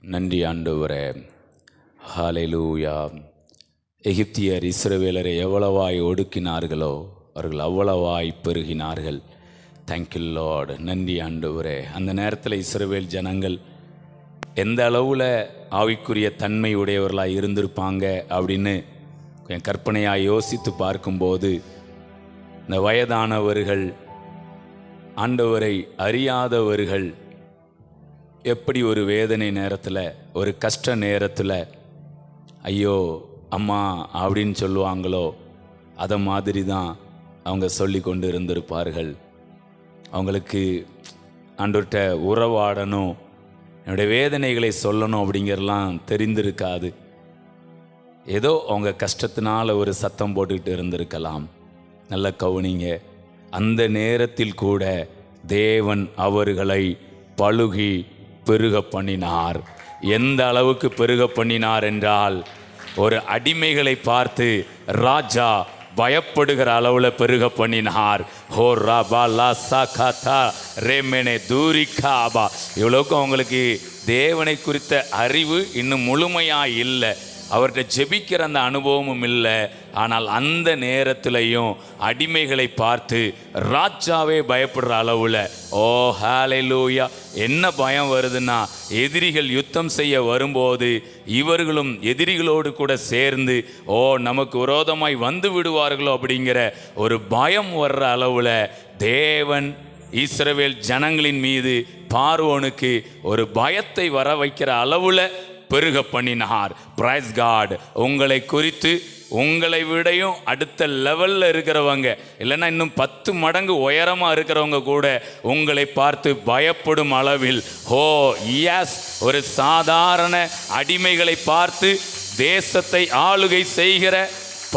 நன்றி ஆண்டவரே. ஹல்லேலூயா. எகிப்தியர் இஸ்ரவேலரை எவ்வளவாய் ஒடுக்கினார்களோ அவர்கள் அவ்வளவாய் பெருகினார்கள். Thank you lord. நன்றி ஆண்டவரே. அந்த நேரத்தில் இஸ்ரவேல் ஜனங்கள் எந்த அளவில் ஆவிக்குரிய தன்மை உடையவர்களாக இருந்திருப்பாங்க அப்படின்னு கொஞ்சம் கற்பனையாக யோசித்து பார்க்கும்போது, இந்த வயதானவர்கள், ஆண்டவரை அறியாதவர்கள் எப்படி ஒரு வேதனை நேரத்தில், ஒரு கஷ்ட நேரத்தில் ஐயோ அம்மா அப்படின்னு சொல்லுவாங்களோ அதை மாதிரி தான் அவங்க சொல்லி கொண்டு இருந்திருப்பார்கள். அவங்களுக்கு ஆண்டவர்கிட்ட உறவாடணும், என்னுடைய வேதனைகளை சொல்லணும் அப்படிங்கிறலாம் தெரிந்திருக்காது. ஏதோ அவங்க கஷ்டத்தினால ஒரு சத்தம் போட்டுக்கிட்டு இருந்திருக்கலாம். நல்ல கவனிங்க, அந்த நேரத்தில் கூட தேவன் அவர்களை பலுகி பெருக பண்ணினார். எந்த அளவுக்கு பெருக பண்ணினார் என்றால், ஒரு அடிமைகளை பார்த்து ராஜா பயப்படுகிற அளவில் பெருக பண்ணினார். ஹோ ராபா லா சாகாத்தா ரேமெனே தூரிகாபா. இவ்வளோக்கும் அவங்களுக்கு தேவனை குறித்த அறிவு இன்னும் முழுமையாக இல்லை, அவர்கிட்ட ஜெபிக்கிற அந்த அனுபவமும் இல்லை. ஆனால் அந்த நேரத்திலையும் அடிமைகளை பார்த்து ராஜாவே பயப்படுற அளவில், ஓ ஹல்லேலூயா, என்ன பயம் வருதுன்னா, எதிரிகள் யுத்தம் செய்ய வரும்போது இவர்களும் எதிரிகளோடு கூட சேர்ந்து நமக்கு விரோதமாய் வந்து விடுவார்களோ அப்படிங்கிற ஒரு பயம் வர்ற அளவில் தேவன் இஸ்ரவேல் ஜனங்களின் மீது பார்வோனுக்கு ஒரு பயத்தை வர வைக்கிற அளவில் பெருக பண்ணினார். பிரைஸ் காட். உங்களை குறித்து உங்களை விடையும் அடுத்த லெவலில் இருக்கிறவங்க, இல்லைன்னா இன்னும் 10 மடங்கு உயரமாக இருக்கிறவங்க கூட உங்களை பார்த்து பயப்படும் அளவில், எஸ், ஒரு சாதாரண அடிமைகளை பார்த்து தேசத்தை ஆளுகை செய்கிற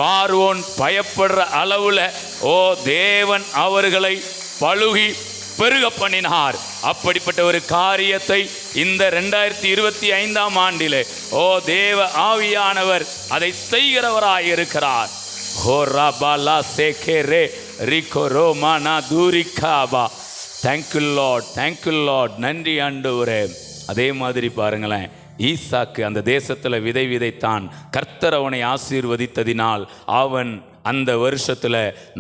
பார்வோன் பயப்படுற அளவில் தேவன் அவர்களை பலுகி பெருக பண்ணினார். அப்படிப்பட்ட ஒரு காரியத்தை இந்த 2025ஆம் ஆண்டிலே தேவ ஆவியானவர் அதை செய்கிறவராயிருக்கிறார். Thank you lord, thank you lord. நன்றி ஆண்டவரே. அதே மாதிரி பாருங்களேன், ஈசாக்கு அந்த தேசத்தில் விதை விதைத்தான். கர்த்தர் அவனை ஆசீர்வதித்ததினால் அவன் அந்த வருஷத்தில்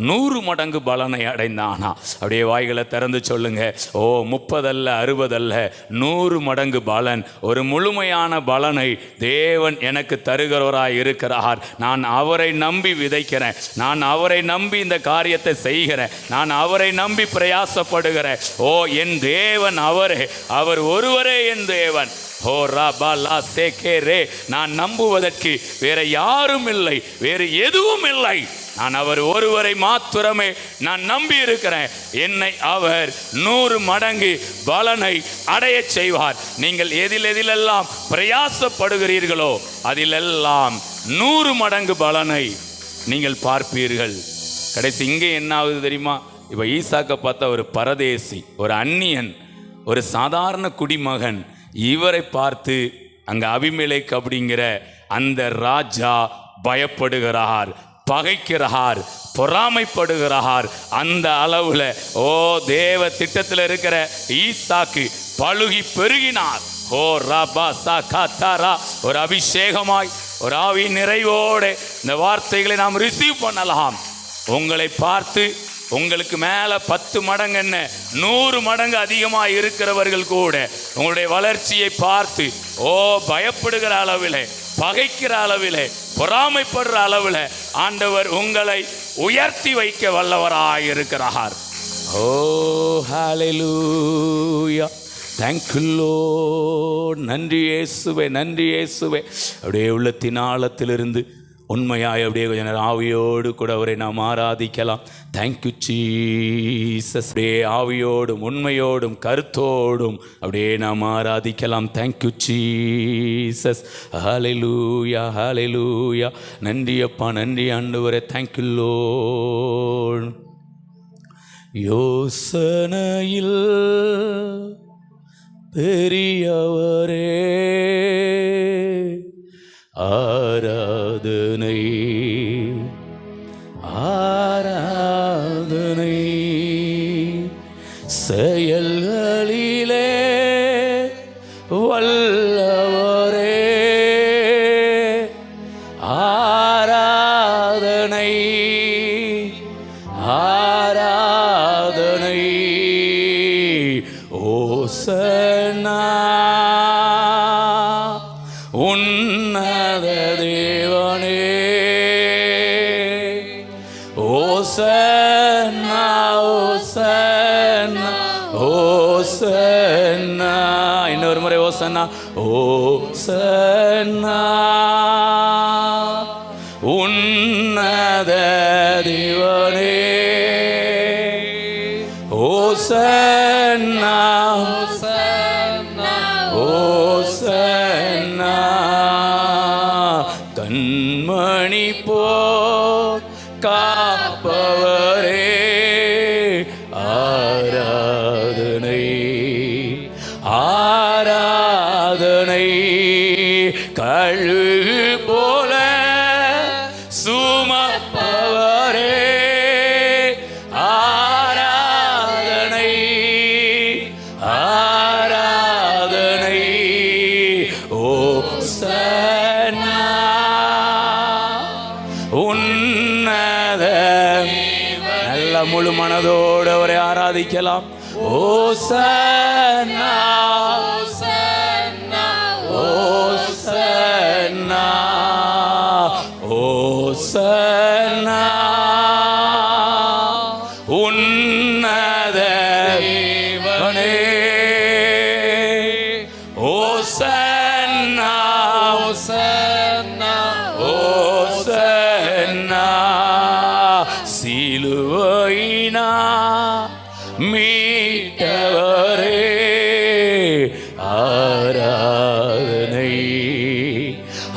100 மடங்கு பலனை அடைந்தானா. அப்படியே வாய்களை திறந்து சொல்லுங்க. 30 அல்ல, 60 அல்ல, 100 மடங்கு பலன், ஒரு முழுமையான பலனை தேவன் எனக்கு தருகிறவராய் இருக்கிறார். நான் அவரை நம்பி விதைக்கிறேன், நான் அவரை நம்பி இந்த காரியத்தை செய்கிறேன், நான் அவரை நம்பி பிரயாசப்படுகிறேன். என் தேவன் அவரே, அவர் ஒருவரே என் தேவன். நான் நம்புவதற்கு வேற யாரும் இல்லை, வேறு எதுவும் இல்லை. நான் அவர் ஒருவரை மாத்திரமே நான் நம்பி இருக்கிறேன். என்னை அவர் 100 மடங்கு பலனை அடைய செய்வார். நீங்கள் எதிலெல்லாம் பிரயாசப்படுகிறீர்களோ அதிலெல்லாம் 100 மடங்கு பலனை நீங்கள் பார்ப்பீர்கள். கடைசி இங்கே என்ன ஆகுது தெரியுமா? இப்போ ஈசாக்கை பார்த்த ஒரு பரதேசி, ஒரு அந்நியன், ஒரு சாதாரண குடிமகன், இவரை பார்த்து அங்கே அபிமெலேக்கு அப்படிங்கிற அந்த ராஜா பயப்படுகிறார், பகைக்கிறார், பொறாமைப்படுகிறார். அந்த அளவில் தேவ திட்டத்தில் இருக்கிற ஈசாக்கு பலுகி பெருகினார். ஒரு அபிஷேகமாய், ஒரு ஆவி நிறைவோடு இந்த வார்த்தைகளை நாம் ரிசீவ் பண்ணலாம். உங்களை பார்த்து உங்களுக்கு மேலே 10 மடங்கு என்ன 100 மடங்கு அதிகமாக இருக்கிறவர்கள் கூட உங்களுடைய வளர்ச்சியை பார்த்து பயப்படுகிற அளவில், பகைக்கிற அளவில், பொறாமைப்படுற அளவில் ஆண்டவர் உங்களை உயர்த்தி வைக்க வல்லவராயிருக்கிறார். ஹல்லேலூயா. Thank you lord. நன்றி இயேசுவே, நன்றி இயேசுவே. அப்படியே உள்ளத்தின் ஆழத்திலிருந்து உண்மையாய் அப்படியே கொஞ்ச நேரம் ஆவியோடு கூட அவரை நாம் ஆராதிக்கலாம். Thank you Jesus. அப்படியே ஆவியோடும் உண்மையோடும் கருத்தோடும் அப்படியே நாம் ஆராதிக்கலாம். Thank you Jesus. ஹல்லேலூயா, ஹல்லேலூயா. நன்றி அப்பா, நன்றி ஆண்டவரே. Thank you Lord. யோசனையில் பெரியவரே, ஆராதனை ஆராதனை, செயல்களிலே வல்லவர் ஓசன்னா. இன்னொரு முறை ஓசன்னா. ஓசன்னா உன்னத தேவனே. ஓசன்னா ஓசன்னா கண்மணி போல் காப்பவரே. ஆராதனை ஆராதனை கழுகு போல சுமப்பவரே. ஆராதனை ஆராதனை ஓசன்னா உன்னத. நல்ல முழு மனதோடு அவரை ஆராதிக்கலாம். ஓசன்னா ஓசன்னா ஓசன்னா உன்னத தேவனே. ஓசன்னா ஓசன்னா சிலுவையினா மீட்டவரே. ஆராதனை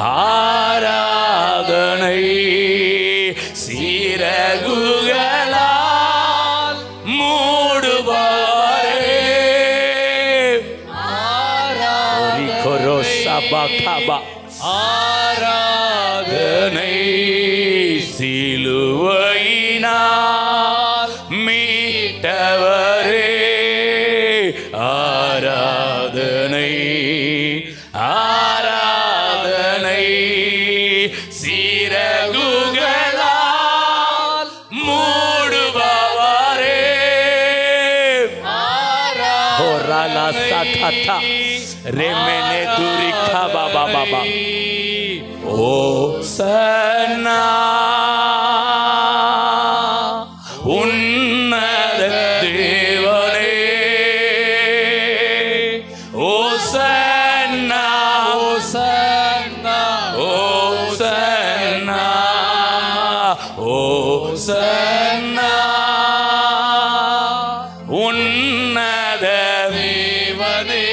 ஆராதனை சிறகுகளால் மூடுவாரே. ஆராதனை சிலுவையினால் மீட்டவரே. ஆராதனை ஆராதனை சிறகுகளால் மூடுபவரே. ரெமெனே துரிகா பாபா பாபா. ஓசன்னா உன்னத தேவனே. ஓசன்னா ஓசன்னா ஓசன்னா ஓசன்னா உன்னத தேவனே.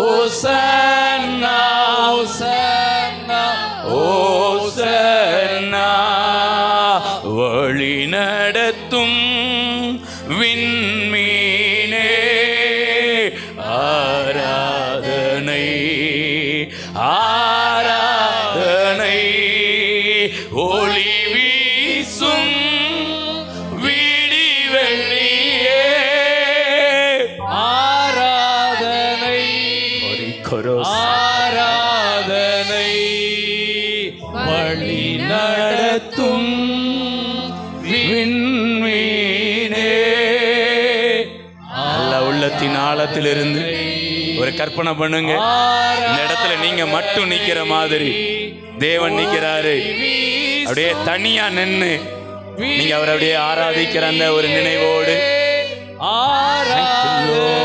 ஓசன்னா ஓசன்னா ஓசன்னா வழி நடத்தும் விண்மீனே. ஆராதனை ஆராதனை ஒளி வீசும் விடிவெள்ளியே. ஆராதனை ஆராதனை வழி நடத்தும் விண்மீனே. நல்ல உள்ளத்தின் ஆழத்திலிருந்து ஒரு கற்பனை பண்ணுங்க. இந்த இடத்துல நீங்க மட்டும் நிக்கிற மாதிரி தேவன் நிக்கிறாரு. அப்படியே தனியா நின்னு நீங்க அவரை அப்படியே ஆராதிக்கிற அந்த ஒரு நினைவோடு ஆராதனை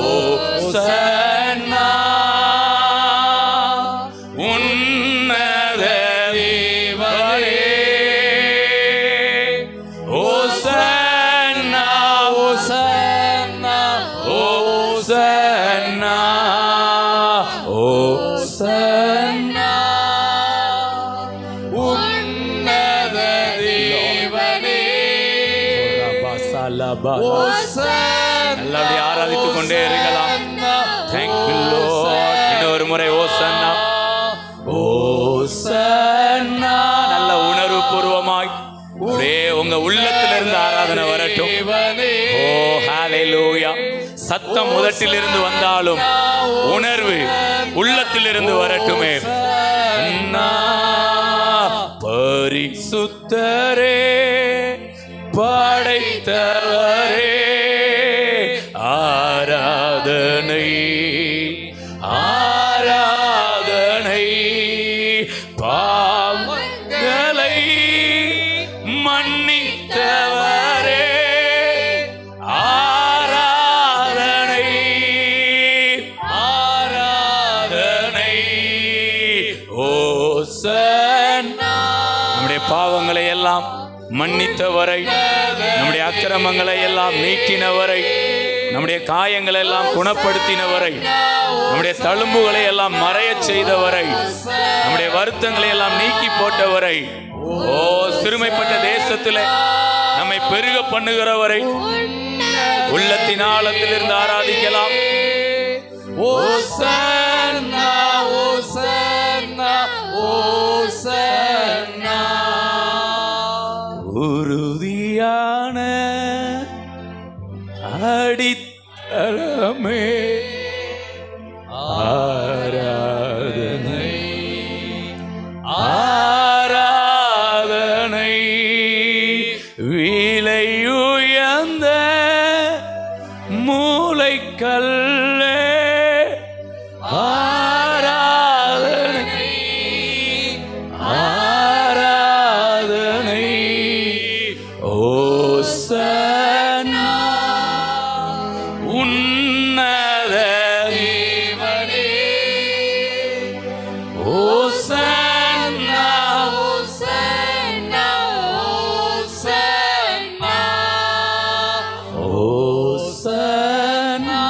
ஓசன்னா உன்னத தேவனே. ஓசன்னா ஓசன்னா ஓசன்னா ஓசன்னா உன்னத தேவனே. நல்லபடி ஆராதித்துக் கொண்டே இருக்கலாம். Thank you Lord. இன்னொரு முறை ஓசன்னா ஓசன்னா. நல்ல உணர்வு பூர்வமாய் ஒரே உங்க உள்ளத்திலிருந்து ஆராதனை வரட்டும். ஓ ஹalleluya. சத்தம் முதட்டிலிருந்து வந்தாலும் உணர்வு உள்ளத்திலிருந்து வரட்டுமே. பரிசுத்தரே படைத்தவரே ஆராதனை ஆராதனை பாவ நம்முடைய பாவங்களை எல்லாம் மன்னித்தவரை, நம்முடைய அக்கிரமங்களை எல்லாம் நீக்கினவரை, நம்முடைய காயங்களை எல்லாம் குணப்படுத்தினவரை, நம்முடைய தழும்புகளை எல்லாம் மறையச் செய்தவரை, நம்முடைய வருத்தங்களை எல்லாம் நீக்கி போட்டவரை, ஓ சிறுமைப்பட்ட தேசத்திலே நம்மை பெருக பண்ணுகிறவரை உள்ளத்தின் ஆழத்திலிருந்து ஆராதிக்கலாம். ஓசன்னா ஓசன்னா ஓசன்னா. உறுதியான அடித்தளமே ஆராதனை ஆராதனை. விலையுயர்ந்த மூளைக்கல்லே ஆராதனை ஆராதனை. ஓசன்னா உன்னத தேவனே. ஓசன்னா ஓசன்னா ஓசன்னா. ஓசன்னா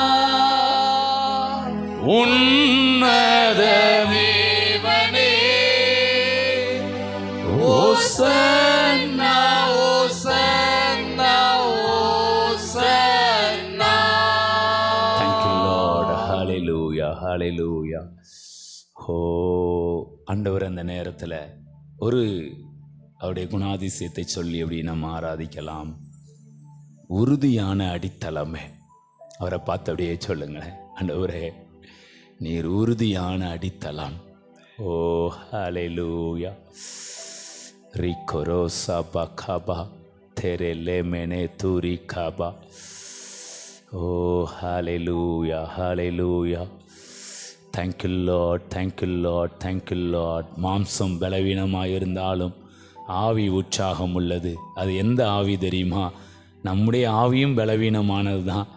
உன்னத தேவனே. ஓசன்னா ஓசன்னா ஓசன்னா. Thank you Lord. Hallelujah, hallelujah. ஓ ஆண்டவர், அந்த நேரத்தில் அவருடைய குணாதிசயத்தை சொல்லி எப்படி நம்ம ஆராதிக்கலாம். உறுதியான அடித்தளமே. அவரை பார்த்து அப்படியே சொல்லுங்களேன், ஆண்டவரே நீர் உறுதியான அடித்தளம். ஓ ஹல்லேலூயா. ரிகோரோசா பகாபா தெரேலே மேனே தூரி காபா. Oh hallelujah hallelujah. Thank you lord, thank you lord, thank you lord. மாம்சம் பலவீனமாக இருந்தாலும் ஆவி உற்சாகம் உள்ளது. அது எந்த ஆவி தெரியுமா? நம்முடைய ஆவியும் பலவீனமானது தான்,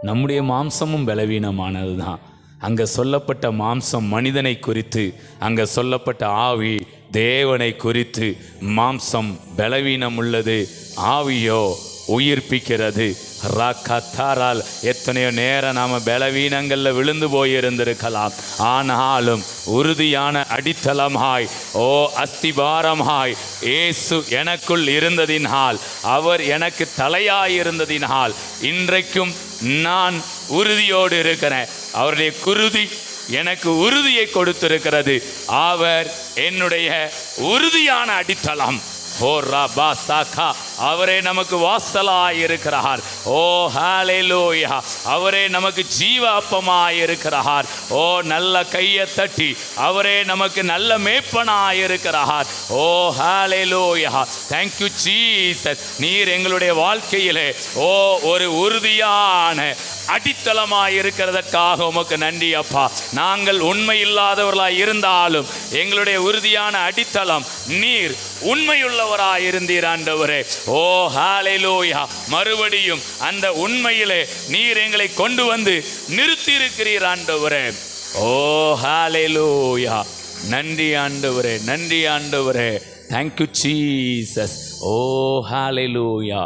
நம்முடைய மாம்சமும் பலவீனமானது தான். அங்கே சொல்லப்பட்ட மாம்சம் மனிதனை குறித்து, அங்கே சொல்லப்பட்ட ஆவி தேவனை குறித்து. மாம்சம் பலவீனம் உள்ளது, ஆவியோ உயிர்ப்பிக்கிறது. ராக்கத்தாரால் எத்தனையோ நேரம் நாம் பலவீனங்களில் விழுந்து போயிருந்திருக்கலாம். ஆனாலும் உறுதியான அடித்தளமாய், ஓ அஸ்திபாரமாய் இயேசு எனக்குள் இருந்ததினால், அவர் எனக்கு தலையாயிருந்ததினால் இன்றைக்கும் நான் உறுதியோடு இருக்கிறேன். அவருடைய குருதி எனக்கு உறுதியை கொடுத்திருக்கிறது. அவர் என்னுடைய உறுதியான அடித்தளம். ஓ ரபா சாகா. அவரே நமக்கு வாசலாயிருக்கிறார். ஓ ஹல்லேலூயா. அவரே நமக்கு ஜீவ அப்பமாயிருக்கிறார். ஓ நல்ல கையை தட்டி அவரே நமக்கு நல்ல மேய்ப்பனாயிருக்கிறார். ஓ ஹல்லேலூயா. Thank you Jesus. நீர் எங்களுடைய வாழ்க்கையிலே ஓ ஒரு உறுதியான அடித்தளமாயிருக்கிறதற்காக உமக்கு நன்றி அப்பா. நாங்கள் உண்மை இல்லாதவர்களாய் இருந்தாலும் எங்களுடைய உறுதியான அடித்தளம் நீர். உண்மையுள்ளவராயிருந்தீர் ஆண்டவரே. ஓ ஹல்லேலூயா. மறுபடியும் அந்த உண்மையிலே நீர் எங்களை கொண்டு வந்து நிறுத்தி இருக்கிறீர் ஆண்டவரே. ஓ ஹல்லேலூயா. நன்றி ஆண்டவரே, நன்றி ஆண்டவரே. Thank you Jesus. ஓ ஹல்லேலூயா.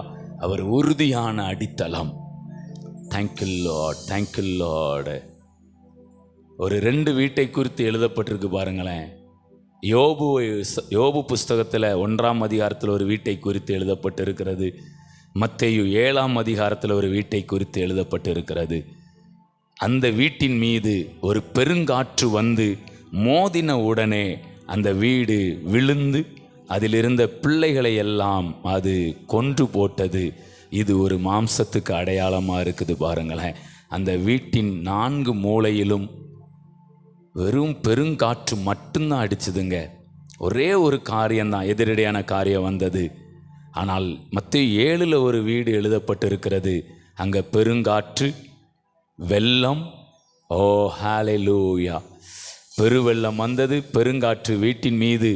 அவர் உறுதியான அடித்தளம். Thank you lord, thank you Lord. ஒரு 2 வீட்டை குறித்து எழுதப்பட்டிருக்கு பாருங்களேன். யோபு புஸ்தகத்தில் 1ஆம் அதிகாரத்தில் ஒரு வீட்டை குறித்து எழுதப்பட்டிருக்கிறது. மத்தேயு 7ஆம் அதிகாரத்தில் ஒரு வீட்டை குறித்து எழுதப்பட்டிருக்கிறது. அந்த வீட்டின் மீது ஒரு பெருங்காற்று வந்து மோதின உடனே அந்த வீடு விழுந்து அதிலிருந்த பிள்ளைகளை எல்லாம் அது கொன்று போட்டது. இது ஒரு மாம்சத்துக்கு அடையாளமாக இருக்குது பாருங்களேன். அந்த வீட்டின் 4 மூலையிலும் வெறும் பெருங்காற்று மட்டும்தான் அடிச்சுதுங்க. ஒரே ஒரு காரியம்தான், எதிரடையான காரியம் வந்தது. ஆனால் மத்தேயு 7ல் ஒரு வீடு எழுதப்பட்டிருக்கிறது. அங்கே பெருங்காற்று, வெள்ளம். ஓ ஹல்லேலூயா. பெருவெள்ளம் வந்தது, பெருங்காற்று வீட்டின் மீது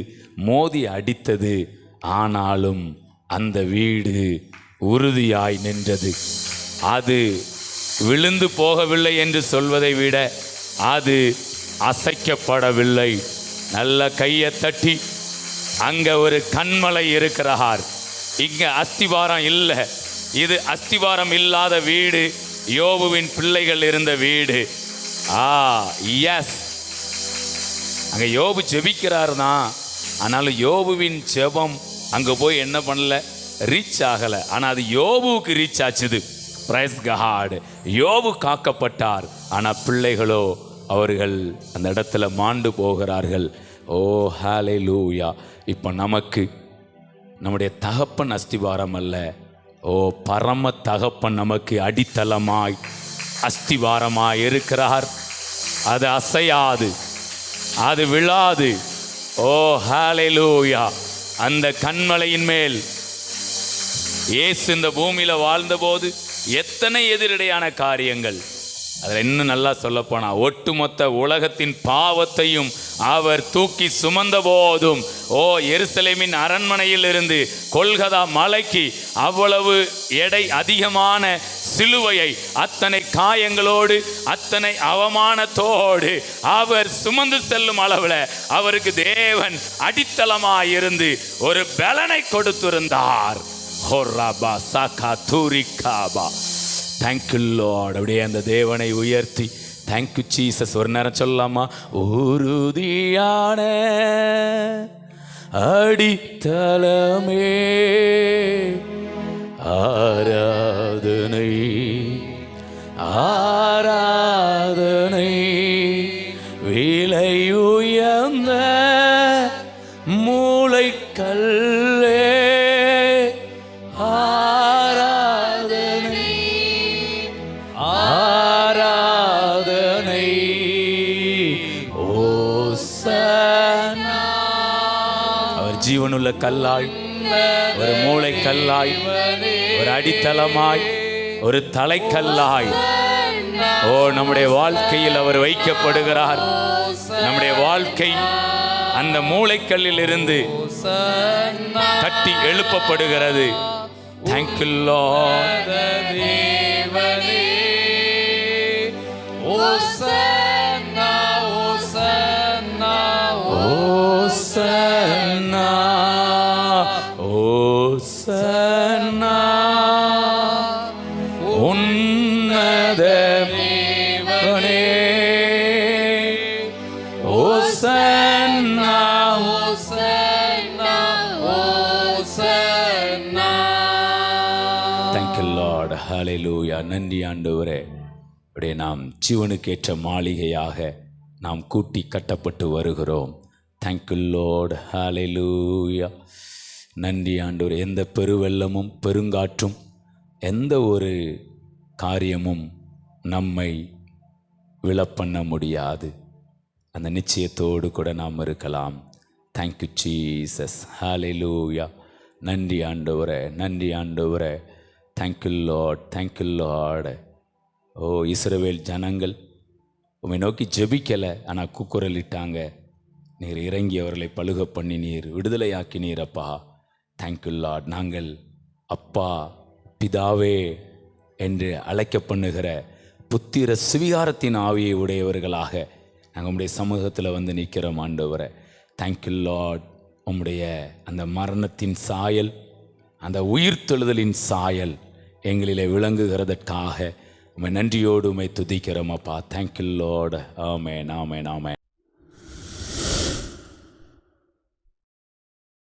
மோதி அடித்தது. ஆனாலும் அந்த வீடு உறுதியாய் நின்றது. அது விழுந்து போகவில்லை என்று சொல்வதை விட அது அசைக்கப்படவில்லை. நல்ல கையை தட்டி அங்க ஒரு கன்மலை இருக்கிறார். இங்க அஸ்திவாரம் இல்லை. இது அஸ்திவாரம் இல்லாத வீடு, யோபுவின் பிள்ளைகள் இருந்த வீடு. எஸ், அங்க யோபு ஜெபிக்கிறார் தான். ஆனாலும் யோபுவின் ஜெபம் அங்க போய் என்ன பண்ணல, ரீச் ஆகல. ஆனா அது யோபுவுக்கு ரீச் ஆச்சுது. Praise God. யோபு காக்கப்பட்டார். ஆனா பிள்ளைகளோ அவர்கள் அந்த இடத்துல மாண்டு போகிறார்கள். ஓ ஹல்லேலூயா. இப்போ நமக்கு நம்முடைய தகப்பன் அஸ்திவாரம் அல்ல, ஓ பரம தகப்பன் நமக்கு அடித்தளமாய் அஸ்திவாரமாய் இருக்கிறார். அது அசையாது, அது விழாது. ஓ ஹல்லேலூயா. அந்த கன்மலையின் மேல் இயேசு இந்த பூமியில வாழ்ந்தபோது எத்தனை எதிரடையான காரியங்கள். அதில் இன்னும் நல்லா சொல்லப்போனா, ஒட்டுமொத்த உலகத்தின் பாவத்தையும் அவர் தூக்கி சுமந்த போதும், ஓ எருசலேமின் அரண்மனையில் இருந்து கொல்கதா மலைக்கு அவ்வளவு எடை அதிகமான சிலுவையை அத்தனை காயங்களோடு அத்தனை அவமானத்தோடு அவர் சுமந்து செல்லும் அளவில் அவருக்கு தேவன் அடித்தளமாயிருந்து ஒரு பலனை கொடுத்திருந்தார். Thank you Lord. அப்படியே அந்த தேவனை உயர்த்தி தேங்க்யூ ஜீசஸ் ஒரு நேரம் சொல்லலாமா? உறுதியான அடித்தளமே ஆராதனை ஆராதனை விலை உயர்ந்த மூளைக்கல்லே ஆராதனை ஆராதனை ஓசன்னா. அவர் ஜீவனுள்ள கல்லாய், ஒரு மூளைக்கல்லாய், ஒரு அடித்தளமாய், ஒரு தலைக்கல்லாய், ஓ நம்முடைய வாழ்க்கையில் அவர் வைக்கப்படுகிறார். நம்முடைய வாழ்க்கை அந்த மூளைக்கல்லில் இருந்து கட்டி எழுப்பப்படுகிறது. Thank you Lord. ஓசன்னா உன்னத தேவனே, ஓசன்னா ஓசன்னா ஓசன்னா. Thank you lord. ஹல்லேலூயா. நன்றி ஆண்டவரே. அப்படியே நாம் ஜீவனுக்கேற்ற மாளிகையாக நாம் கூட்டி கட்டப்பட்டு வருகிறோம். Thank you lord. ஹல்லேலூயா. நன்றி ஆண்டவரே. எந்த பெருவெள்ளமும் பெருங்காற்றும் எந்த ஒரு காரியமும் நம்மை விழப்பண்ண முடியாது. அந்த நிச்சயத்தோடு கூட நாம் இருக்கலாம். Thank you Jesus. ஹல்லேலூயா. நன்றி ஆண்டவரே, நன்றி ஆண்டவரே. Thank you lord, thank you lord. ஓ இஸ்ரவேல் ஜனங்கள் உம்மை நோக்கி ஜெபிக்கலை, ஆனால் கூக்குரலிட்டாங்க. நீர் இறங்கி அவர்களை பழுக பண்ணி நீர் விடுதலையாக்கினீரப்பா. Thank you Lord. நாங்கள் அப்பா பிதாவே என்று அழைக்க பண்ணுகிற புத்திர சுவிகாரத்தின் ஆவியை உடையவர்களாக நாங்கள் உம்முடைய சமூகத்தில் வந்து நிற்கிறோம் ஆண்டவரே. Thank you Lord. உம்முடைய அந்த மரணத்தின் சாயல், அந்த உயிர்த்தெழுதலின் சாயல் எங்களிலே விளங்குகிறதற்காக உம்மை நன்றியோடு உம்மை துதிக்கிறோம் அப்பா. Thank you lord. ஆமென், ஆமென், ஆமென்.